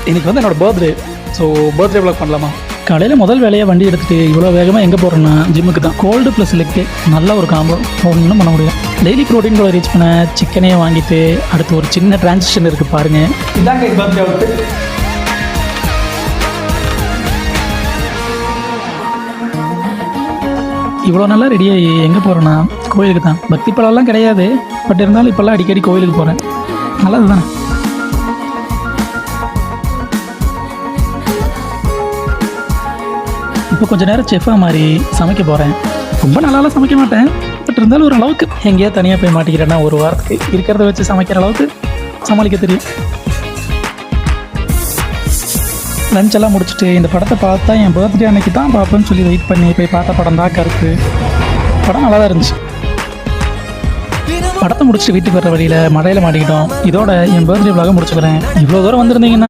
இன்னைக்கு வந்து என்னோட பர்த்டே. ஸோ பர்த்டே விளாக் பண்ணலாமா? காலையில் முதல் வேலையாக வண்டி எடுத்துகிட்டு இவ்வளோ வேகமாக எங்கே போகிறேன்னா ஜிம்முக்கு தான். கோல்டு ப்ளஸ் லெக்கு நல்ல ஒரு காம்போ, ஒன்றும் பண்ண முடியும். டெய்லி ப்ரோட்டீன் கூட ரீச் பண்ண சிக்கனையே வாங்கிட்டு அடுத்து ஒரு சின்ன டிரான்சிஷன் இருக்குது பாருங்கள். இதாங்க பர்த்டே அவுட்டு. இவ்வளோ நல்லா ரெடியாகி எங்கே போகிறேன்னா கோயிலுக்கு தான். பக்தி பழம்லாம் கிடையாது, பட் இருந்தாலும் இப்போல்லாம் அடிக்கடி கோயிலுக்கு போகிறேன். நல்லது தானே. இப்போ கொஞ்சம் நேரம் செஃபாக மாதிரி சமைக்க போகிறேன். ரொம்ப நல்லாலாம் சமைக்க மாட்டேன், பட் இருந்தாலும் ஒரு அளவுக்கு எங்கேயா தனியாக போய் மாட்டிக்கிறேன்னா ஒரு வாரத்துக்கு இருக்கிறத வச்சு சமைக்கிற அளவுக்கு சமாளிக்க தெரியும். லஞ்செல்லாம் முடிச்சுட்டு இந்த படத்தை பார்த்தா என் பர்த்டே அன்னைக்கு தான் பார்ப்பேன்னு சொல்லி வெயிட் பண்ணி போய் பார்த்த படம் தான் கருத்து. படம் நல்லா தான் இருந்துச்சு. படத்தை முடிச்சுட்டு வீட்டுக்கு வர வழியில் மழையில் மாட்டிக்கிட்டோம். இதோட என் பர்த்டே விலாக முடிச்சுக்கிறேன். இவ்வளோ தூரம் வந்திருந்தீங்கன்னா